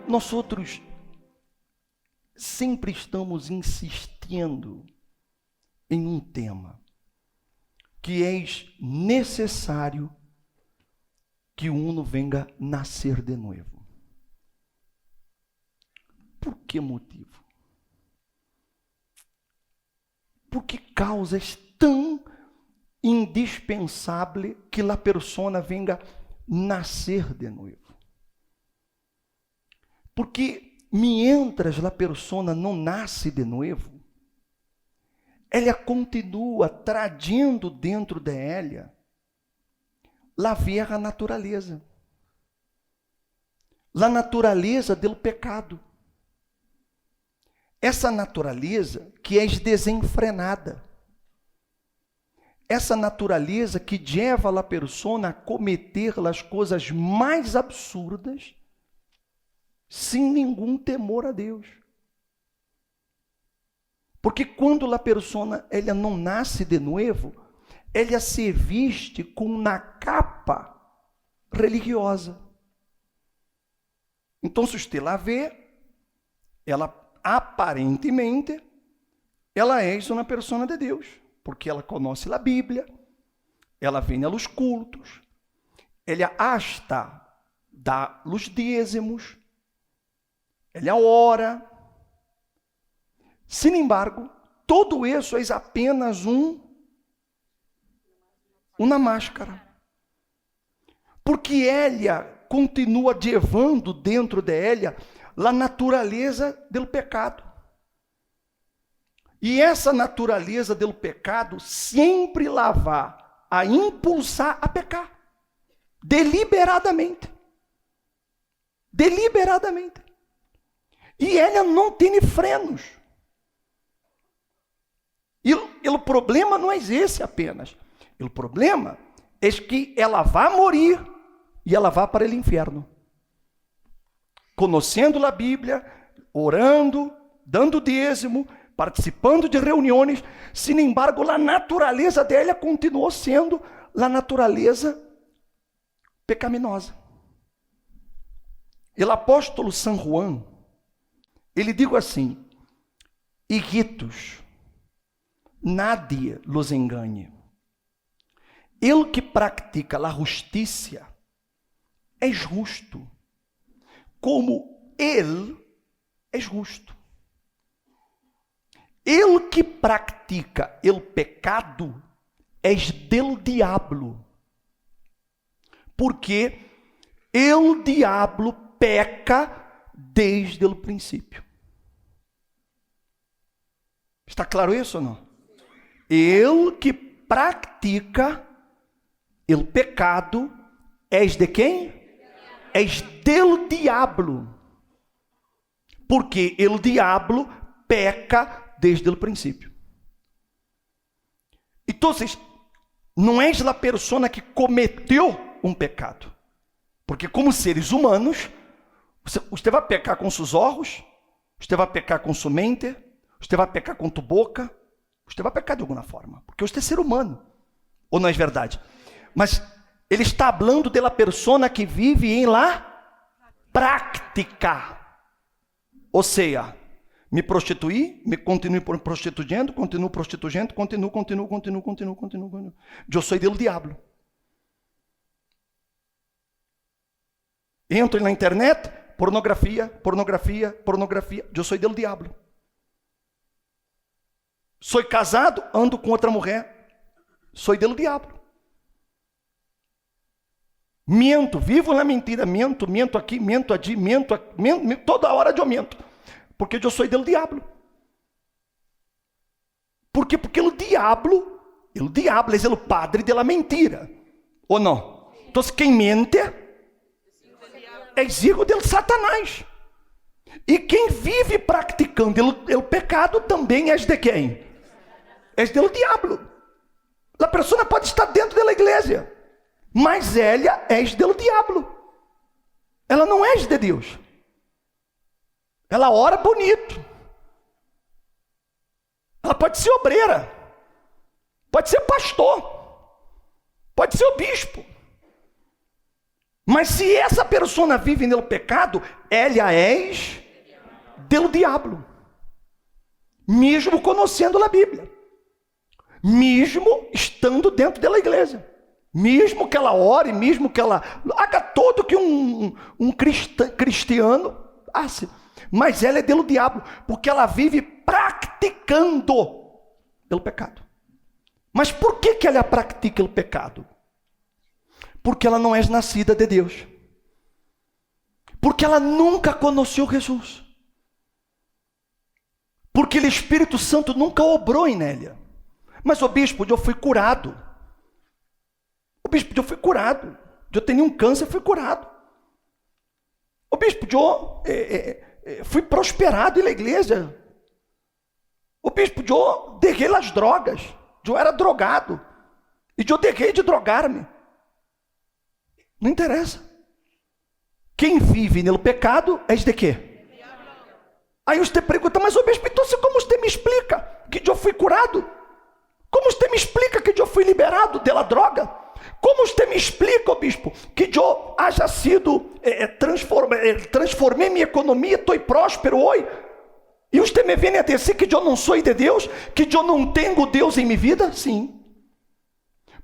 Nós outros sempre estamos insistindo em um tema, que é necessário que uno venga nascer de novo. Por que motivo? Por que causas tão indispensável que a persona venga nascer de novo? Porque mientras a persona não nasce de novo, ela continua trazendo dentro dela a velha natureza. A natureza do pecado. Essa natureza que é desenfrenada. Essa natureza que leva a persona a cometer as coisas mais absurdas sem nenhum temor a Deus. Porque quando a persona ela não nasce de novo, ela se veste com uma capa religiosa. Então, se você lá vê, ela aparentemente, ela é uma persona de Deus, porque ela conhece a Bíblia, ela vem aos cultos, ela hasta dá os dízimos, ela ora. Sin embargo, todo isso é apenas uma máscara. Porque ela continua levando dentro dela a natureza do pecado. E essa natureza do pecado sempre la vai a impulsar a pecar. Deliberadamente. Deliberadamente. E ela não tem frenos. E o problema não é esse apenas. O problema é que ela vai morrer e ela vai para o inferno. Conhecendo a Bíblia, orando, dando dízimo, participando de reuniões, sin embargo, a natureza dela continuou sendo a natureza pecaminosa. O apóstolo São Juan, ele diz assim: hijitos, nadie los engane. El que practica a justiça é justo, como ele é justo. El que practica el pecado é del diablo, porque el diablo peca desde o princípio. Está claro isso ou não? El que pratica o pecado és de quem? És del diablo. Porque o diablo peca desde o princípio. Então, não és a persona que cometeu um pecado. Porque como seres humanos, você vai pecar com seus olhos, você vai pecar com sua mente, você vai pecar com tua boca, você vai pecar de alguma forma, porque você é ser humano, ou não é verdade? Mas ele está falando da persona que vive em la prática, ou seja, me prostituir, me continuo prostituindo, continuo. Eu sou do diabo. Entro na internet, pornografia. Eu sou do diabo. Sou casado, ando com outra mulher. Sou do diabo. Minto, vivo na mentira. Minto aqui, minto ali, toda hora eu minto. Porque eu sou do diabo. Por quê? Porque o diabo é o padre da mentira. Ou não? Então, quem mente é hijo de Satanás. E quem vive praticando o pecado também é de quem? É do diabo. A pessoa pode estar dentro da igreja, mas ela é do diabo. Ela não é de Deus. Ela ora bonito. Ela pode ser obreira. Pode ser pastor. Pode ser o bispo. Mas se essa pessoa vive no pecado, ela é do diabo. Mesmo conhecendo a Bíblia. Mesmo estando dentro da igreja. Mesmo que ela ore, mesmo que ela haga todo que um cristiano hace. Mas ela é do diabo, porque ela vive praticando o pecado. Mas por que ela pratica o pecado? Porque ela não é nascida de Deus. Porque ela nunca conheceu Jesus. Porque o Espírito Santo nunca obrou nela. Mas o bispo, eu fui curado. O bispo, eu fui curado. Eu tinha um câncer, fui curado. O bispo, eu fui prosperado na igreja. O bispo, eu deixei as drogas. Eu era drogado. E eu deixei de drogar-me. Não interessa. Quem vive no pecado é de quê? Aí você pergunta, mas o bispo, então como você me explica que eu fui curado? Como você me explica que eu fui liberado da droga? Como você me explica, bispo, que eu haja sido, transformei minha economia, estou próspero hoje? E você me vem a dizer que eu não sou de Deus, que eu não tenho Deus em minha vida? Sim.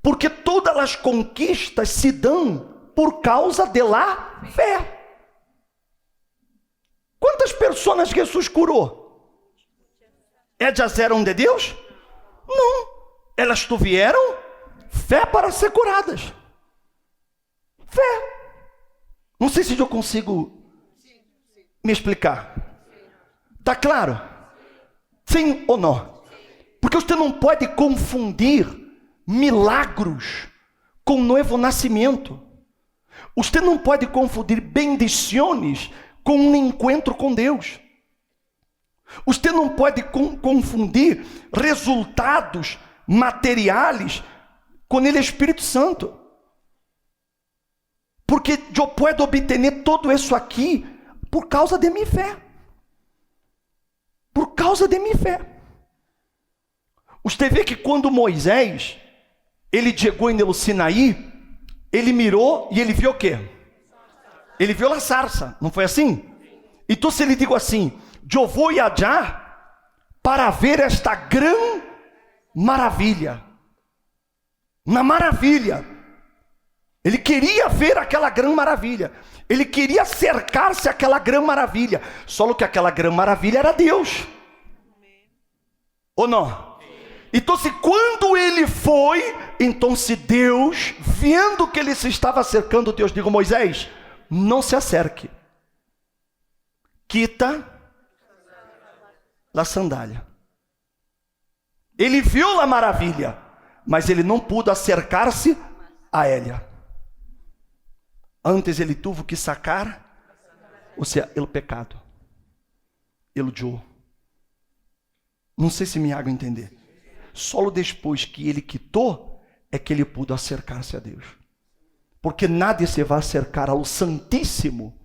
Porque todas as conquistas se dão por causa de la fé. Quantas pessoas Jesus curou? Elas eram de Deus? Não. Elas tiveram fé para ser curadas. Fé. Não sei se eu consigo me explicar. Está claro? Sim ou não? Porque você não pode confundir milagros com novo nascimento. Você não pode confundir bendições com um encontro com Deus. Você não pode confundir resultados materiais com o Espírito Santo. Porque eu posso obter tudo isso aqui por causa de minha fé. Por causa de minha fé. Você vê que quando Moisés, ele chegou no Sinaí, ele mirou e ele viu o quê? Ele viu a sarça, não foi assim? Então se ele digo assim, eu vou allá para ver esta grande maravilha. Na maravilha. Ele queria ver aquela grande maravilha. Ele queria cercar-se àquela grande maravilha. Só que aquela grande maravilha era Deus. Ou não? Então, se quando ele foi, então se Deus, vendo que ele se estava cercando, Deus digo, Moisés, não se acerque. Quita a sandália. Ele viu a maravilha, mas ele não pôde acercar-se a ela. Antes ele teve que sacar, ou seja, o pecado. Ele odiou. Não sei se me hago entender. Só depois que ele quitou, é que ele pôde acercar-se a Deus. Porque nadie se vai acercar ao Santíssimo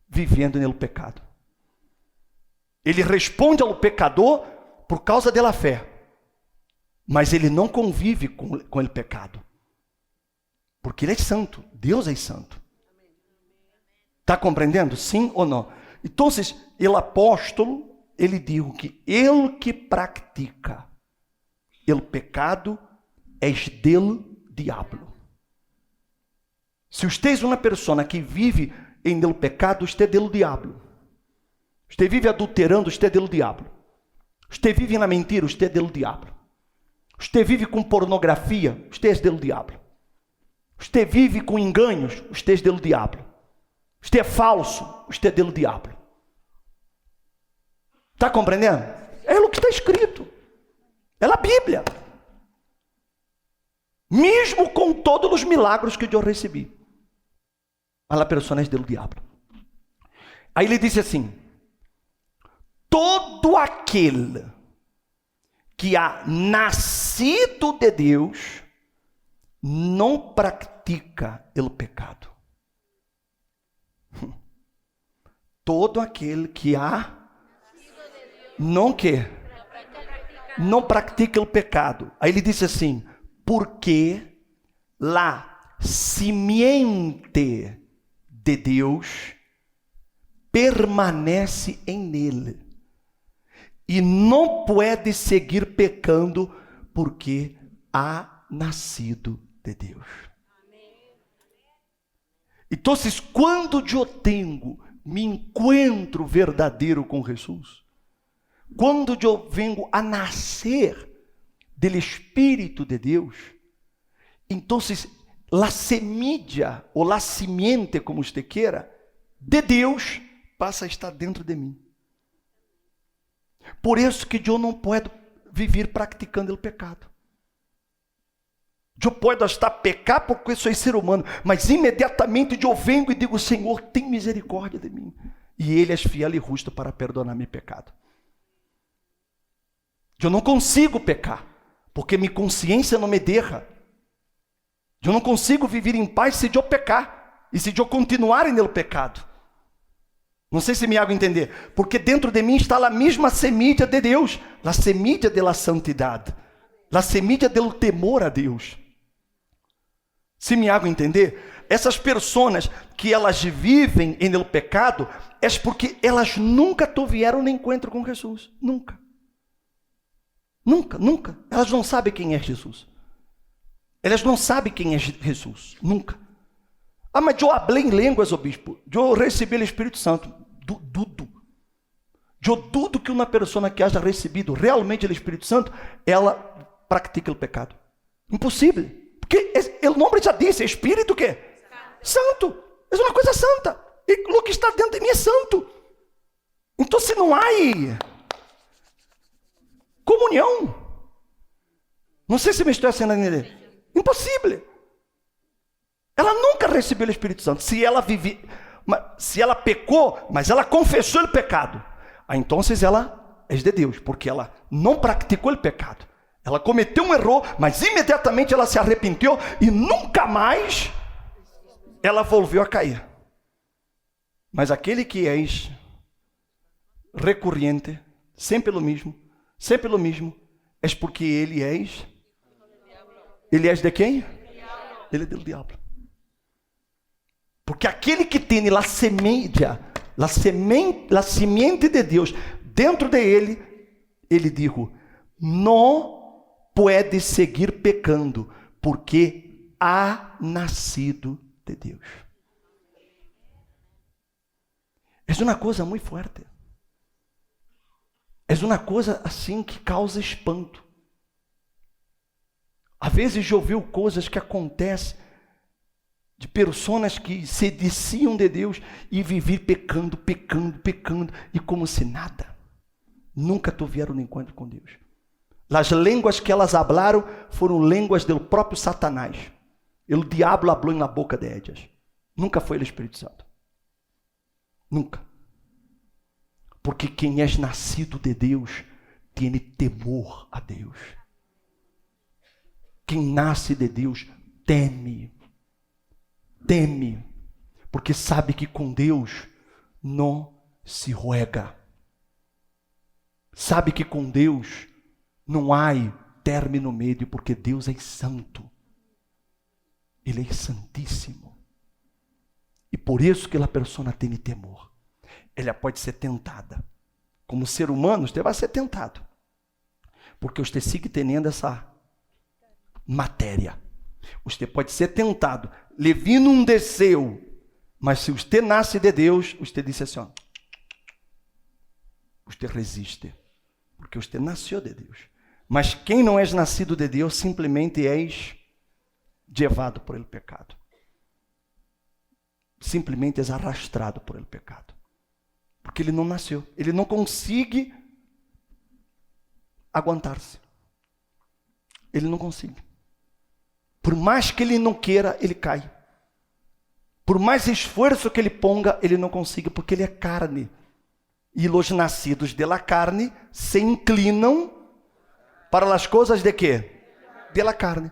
vivendo no pecado. Ele responde ao pecador por causa da fé. Mas ele não convive com o pecado. Porque ele é santo. Deus é santo. Está compreendendo? Sim ou não? Então, o apóstolo, ele diz que ele que pratica o pecado é del diabo. Se você é uma pessoa que vive em el pecado, você é del diabo. Você vive adulterando, você é del diabo. Você vive na mentira, você é del diabo. Você vive com pornografia, você é del diabo. Você vive com enganos, você é del diabo. Você é falso, você é del diabo. Está compreendendo? É o que está escrito. É a Bíblia. Mesmo com todos os milagres que eu recebi. Mas a pessoa é del diabo. Aí ele disse assim: todo aquele que há nascido de Deus não pratica o pecado. Todo aquele que há não quer. Não pratica o pecado. Aí ele disse assim: porque a simiente de Deus permanece em ele e não pode seguir pecando porque ha nascido de Deus. Então, quando eu tenho me encontro verdadeiro com Jesus, quando eu venho a nascer do Espírito de Deus, então, la semilla, ou la simiente, como você queira, de Deus, passa a estar dentro de mim. Por isso que eu não posso viver praticando o pecado. Eu posso estar pecar porque sou ser humano, mas imediatamente eu venho e digo: Senhor, tem misericórdia de mim. E Ele é fiel e justo para perdonar meu pecado. Eu não consigo pecar, porque minha consciência não me deixa. Eu não consigo viver em paz se eu pecar, e se eu continuar no pecado. Não sei se me hago entender, porque dentro de mim está a mesma semilla de Deus, a semilla de la santidade, a semilla do temor a Deus. Se me hago entender, essas pessoas que elas vivem no pecado, é porque elas nunca tiveram um encontro com Jesus, nunca. Nunca, nunca. Elas não sabem quem é Jesus. Elas não sabem quem é Jesus, nunca. Ah, mas eu falei em línguas, ô bispo. Eu recebi o Espírito Santo. Dudo. Eu dudo que uma pessoa que haja recebido realmente o Espírito Santo, ela pratique o pecado. Impossível. Porque o nome já disse, Espírito o quê? Santo. É uma coisa santa. E o que está dentro de mim é santo. Então, se não há comunhão, não sei se me estou sendo entender. Impossível. Ela nunca recebeu o Espírito Santo. Se ela pecou, mas ela confessou o pecado, então ela é de Deus, porque ela não praticou o pecado. Ela cometeu um erro, mas imediatamente ela se arrependeu e nunca mais ela voltou a cair. Mas aquele que é recorrente, sempre o mesmo, é porque ele é de quem? Ele é do diabo. Porque aquele que tem a semente de Deus dentro de ele diz: não pode seguir pecando, porque há nascido de Deus. É uma coisa muito forte. É uma coisa assim que causa espanto. Às vezes já ouviu coisas que acontecem de pessoas que se diziam de Deus e viver pecando, e como se nada. Nunca tiveram um encontro com Deus. As línguas que elas hablaram foram línguas do próprio Satanás. O diabo falou na boca de ellas. Nunca foi o Espírito Santo. Nunca. Porque quem é nascido de Deus tem temor a Deus. Quem nasce de Deus teme, porque sabe que com Deus não se ruega. Sabe que com Deus não há término médio, porque Deus é santo. Ele é santíssimo. E por isso que a pessoa tem temor. Ela pode ser tentada. Como ser humano, você vai ser tentado. Porque você sigue tendo essa matéria. Você pode ser tentado. Levi não desceu. Mas se você nasce de Deus, você diz assim: ó, você resiste. Porque você nasceu de Deus. Mas quem não é nascido de Deus, simplesmente é levado por el pecado. Simplesmente é arrastrado por el pecado. Porque ele não nasceu. Ele não consegue aguentar-se. Ele não consegue. Por mais que ele não queira, ele cai. Por mais esforço que ele ponga, ele não consegue, porque ele é carne. E os nascidos de la carne se inclinam para as coisas de quê? De la carne.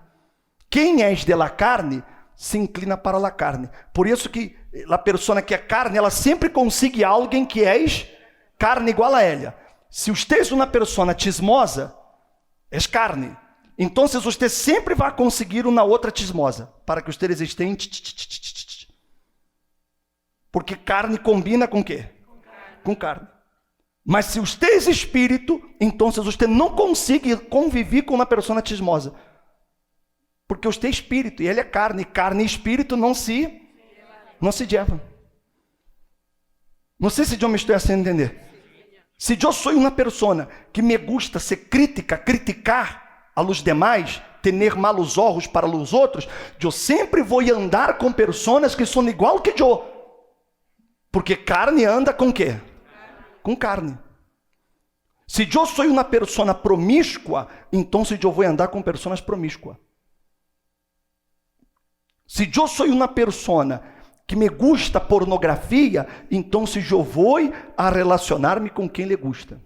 Quem é de la carne se inclina para la carne. Por isso que a pessoa que é carne, ela sempre consegue alguém que é carne igual a ela. Se você é uma pessoa chismosa, és carne. Então, você sempre vai conseguir uma outra chismosa, para que vocês estejam... Porque carne combina com o quê? Com carne. Mas se você é espírito, então você não consegue conviver com uma pessoa chismosa. Porque você é espírito e ele é carne. Carne e espírito não se llevam. Não sei se eu me estou fazendo entender. Se eu sou uma pessoa que me gusta ser crítica, criticar a los demais, ter malos olhos para os outros, eu sempre vou andar com pessoas que são igual que eu. Porque carne anda com quê? Com carne. Se eu sou uma pessoa promíscua, então eu vou andar com pessoas promíscuas. Se eu sou uma pessoa que me gusta pornografia, então eu vou a relacionar-me com quem lhe gusta.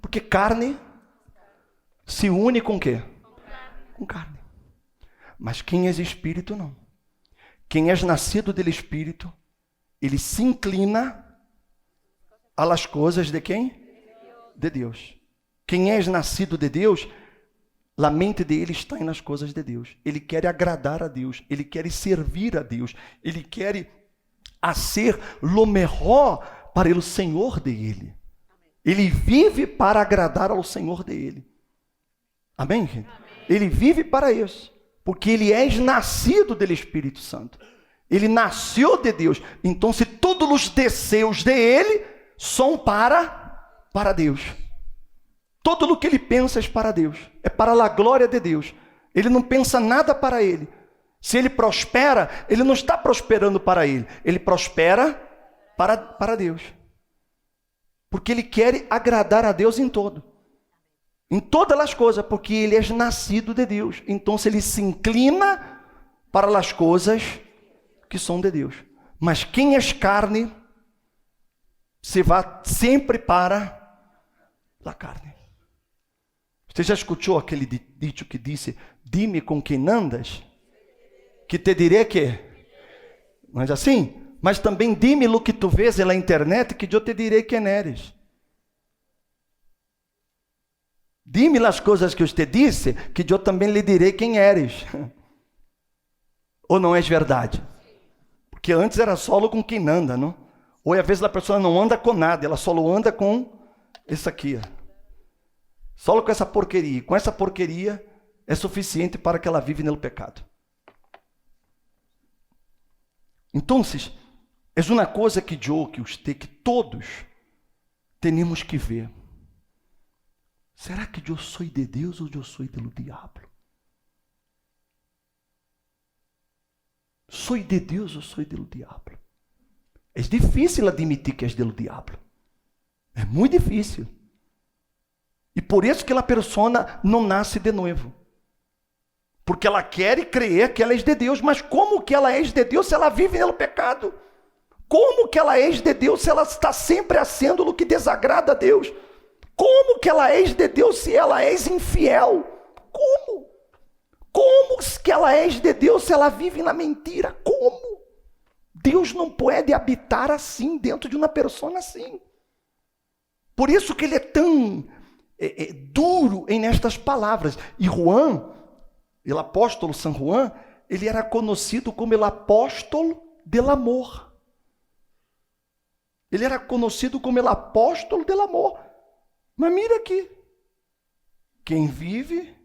Porque carne se une com quê? Com carne. Mas quem é espírito, não. Quem é nascido do Espírito, ele se inclina a las coisas de quem? De Deus. Quem é nascido de Deus, a mente dele está nas coisas de Deus. Ele quer agradar a Deus. Ele quer servir a Deus. Ele quer ser lo melhor para o Senhor dele. Ele vive para agradar ao Senhor dele. Amém, gente? Amém. Ele vive para isso. Porque ele é nascido do Espírito Santo. Ele nasceu de Deus. Então, se todos os desejos dele são para Deus. Todo o que ele pensa é para Deus, é para a glória de Deus. Ele não pensa nada para ele. Se ele prospera, ele não está prosperando para ele. Ele prospera para Deus. Porque ele quer agradar a Deus em todo. Em todas as coisas, porque ele é nascido de Deus. Então ele se inclina para as coisas que são de Deus. Mas quem é carne, se vai sempre para a carne. Você já escutou aquele dito que disse: dime com quem andas, que te direi que. Mas assim, mas também dime o que tu vês na internet, que eu te direi quem eres. Dime as coisas que eu te disse, que eu também lhe direi quem eres. Ou não é verdade? Porque antes era solo com quem anda, não? Ou às vezes a pessoa não anda com nada, ela só anda com isso aqui, ó. Só com essa porqueria. Com essa porqueria é suficiente para que ela vive no pecado. Então, é uma coisa que eu, que você, que todos temos que ver. Será que eu sou de Deus ou eu sou do diabo? Sou de Deus ou sou do diabo? É difícil admitir que és do diabo. É muito difícil. E por isso que a pessoa não nasce de novo. Porque ela quer crer que ela é de Deus. Mas como que ela é de Deus se ela vive no pecado? Como que ela é de Deus se ela está sempre fazendo o que desagrada a Deus? Como que ela é de Deus se ela é infiel? Como? Como que ela é de Deus se ela vive na mentira? Como? Deus não pode habitar assim, dentro de uma pessoa assim. Por isso que ele é tão duro em estas palavras. E Juan, o apóstolo São Juan, ele era conhecido como o apóstolo del amor. Ele era conhecido como o apóstolo del amor. Mas mira aqui, quem vive,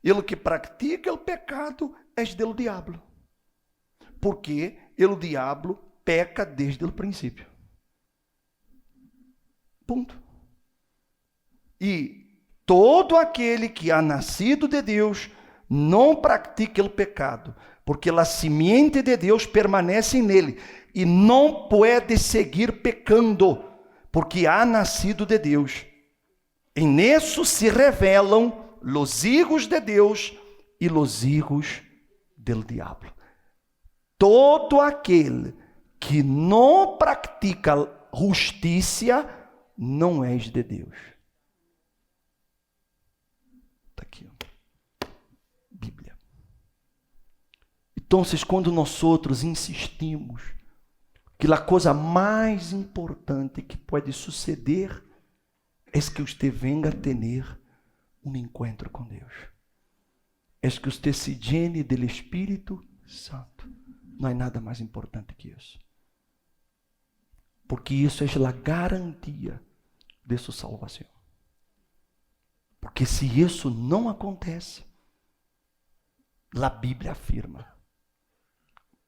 ele que pratica o pecado, é do diabo. Porque o diabo peca desde o princípio. Ponto. E todo aquele que ha nascido de Deus não pratica o pecado, porque a semente de Deus permanece nele e não pode seguir pecando, porque ha nascido de Deus. E nisso se revelam os hijos de Deus e os hijos del diabo. Todo aquele que não pratica justiça não é de Deus. Está aqui, ó. Bíblia. Então, quando nós outros insistimos que a coisa mais importante que pode suceder é que você venha a ter um encontro com Deus. É que você se llene do Espírito Santo. Não há nada mais importante que isso. Porque isso é a garantia de sua salvação. Porque se isso não acontece, a Bíblia afirma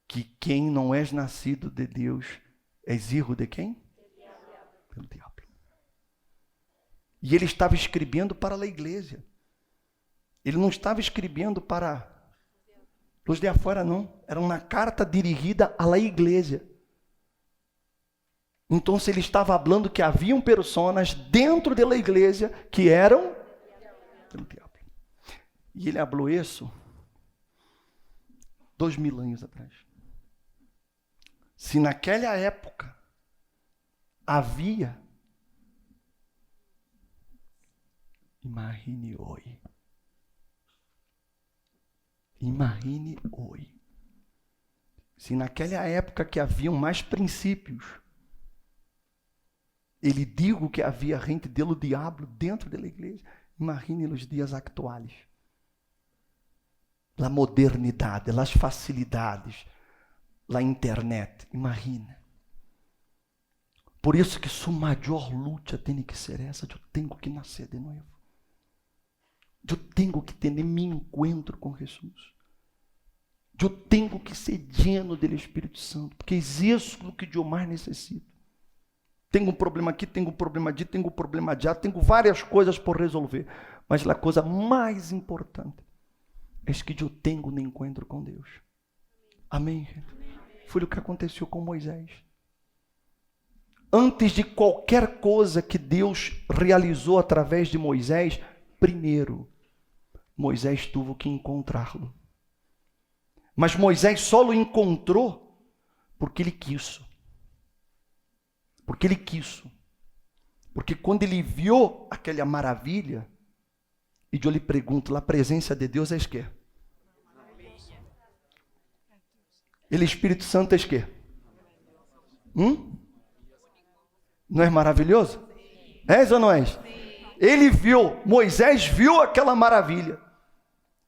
que quem não é nascido de Deus é filho de quem? Pelo diabo. E ele estava escrevendo para a igreja. Ele não estava escrevendo para os de afuera, não. Era uma carta dirigida à igreja. Então, ele estava falando que haviam pessoas dentro da igreja que eram pelo diabo. E ele falou isso 2000 anos atrás. Se naquela época havia, imagine hoje. Imagine hoje. Se naquela época que haviam mais princípios, ele digo que havia gente do diabo dentro da igreja, imagine os dias atuais. A modernidade, as facilidades, a internet, imagina. Por isso que sua maior luta tem que ser essa, eu tenho que nascer de novo. Eu tenho que ter meu encontro com Jesus. Eu tenho que ser lleno do Espírito Santo, porque é isso que eu mais necessito. Tenho um problema aqui, tenho um problema ali, tenho um problema ali, tenho várias coisas por resolver. Mas a coisa mais importante é que eu tenho um encontro com Deus. Amém? Foi o que aconteceu com Moisés. Antes de qualquer coisa que Deus realizou através de Moisés, primeiro, Moisés teve que encontrá-lo. Mas Moisés só o encontrou porque ele quis. Porque ele quis. Porque quando ele viu aquela maravilha, e eu lhe pergunto, a presença de Deus é o quê? Ele, Espírito Santo, é o quê? Não é maravilhoso? És ou não és? Ele viu, Moisés viu aquela maravilha.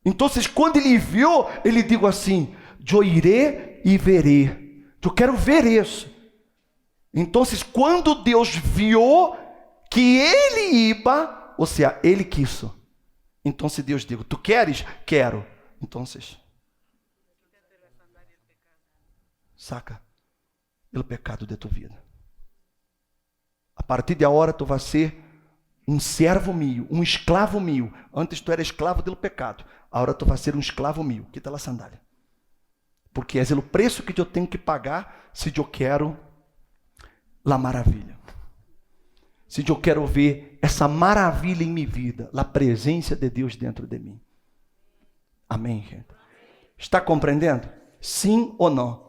Então, quando ele viu, ele disse assim, eu irei e verei. Eu quero ver isso. Então, quando Deus viu que ele ia, ou seja, ele quis. Então, Deus disse, tu queres? Quero. Então, saca o pecado de tua vida. A partir de agora, tu vai ser um servo meu, um escravo meu. Antes tu era escravo do pecado. Agora tu vai ser um escravo meu. Quita a sandália. Porque é o preço que eu tenho que pagar se eu quero a maravilha. Se eu quero ver essa maravilha em minha vida, a presença de Deus dentro de mim. Amém, gente? Está compreendendo? Sim ou não?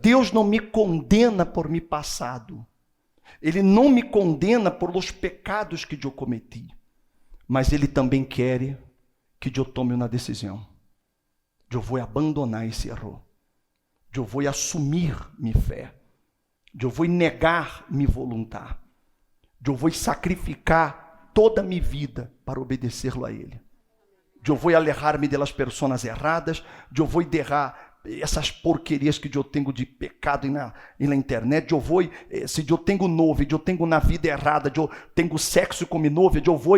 Deus não me condena por meu passado. Ele não me condena por os pecados que eu cometi. Mas Ele também quer que eu tome uma decisão. Eu vou abandonar esse erro. Eu vou assumir minha fé. Eu vou negar minha vontade. Eu vou sacrificar toda a minha vida para obedecê-lo a Ele. Eu vou alejar-me das pessoas erradas. Eu vou derrar essas porquerias que eu tenho de pecado na internet. Eu vou, se eu tenho novo, eu tenho na vida errada, eu tenho sexo com minha noiva, eu vou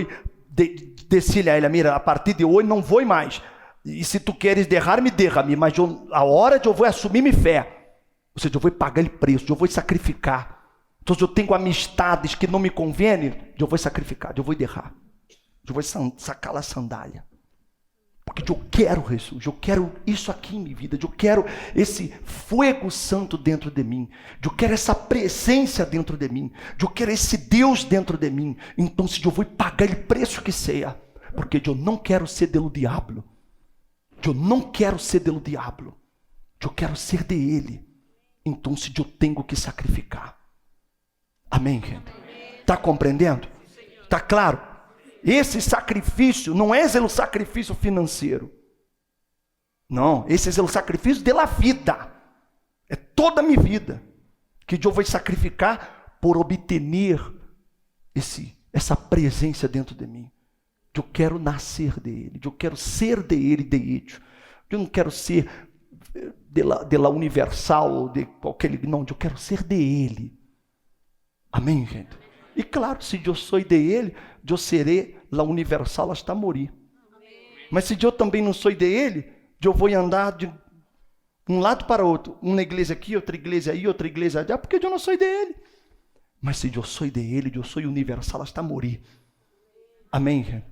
decir a ela, mira, a partir de hoje não vou mais. E se tu queres derrar-me, derra-me, mas a hora eu vou assumir minha fé. Ou seja, eu vou pagar o preço, eu vou sacrificar. Então, se eu tenho amistades que não me convêm, eu vou sacrificar, eu vou derrar. Eu vou sacar a sandália. Porque eu quero Jesus, eu quero isso aqui em minha vida, eu quero esse fogo santo dentro de mim, eu quero essa presença dentro de mim, eu quero esse Deus dentro de mim. Então, se eu vou pagar o preço que seja, porque eu não quero ser do diabo, eu não quero ser do diabo, eu quero ser de Ele. Então, se eu tenho que sacrificar. Amém, gente? Está compreendendo? Está claro? Esse sacrifício não é o sacrifício financeiro. Não, esse é o sacrifício da vida. É toda a minha vida que eu vou sacrificar por obter essa presença dentro de mim. Eu quero nascer dele, eu quero ser dele, de hecho. Eu não quero ser de la universal, de qualquer... Não, eu quero ser dele. Amém, gente? E claro, se eu sou de ele, eu serei la universal hasta morir. Mas se eu também não sou de ele, eu vou andar de um lado para outro. Uma igreja aqui, outra igreja aí, outra igreja allá, porque eu não sou dele. Mas se eu sou de ele, eu sou universal hasta morir. Amém, gente?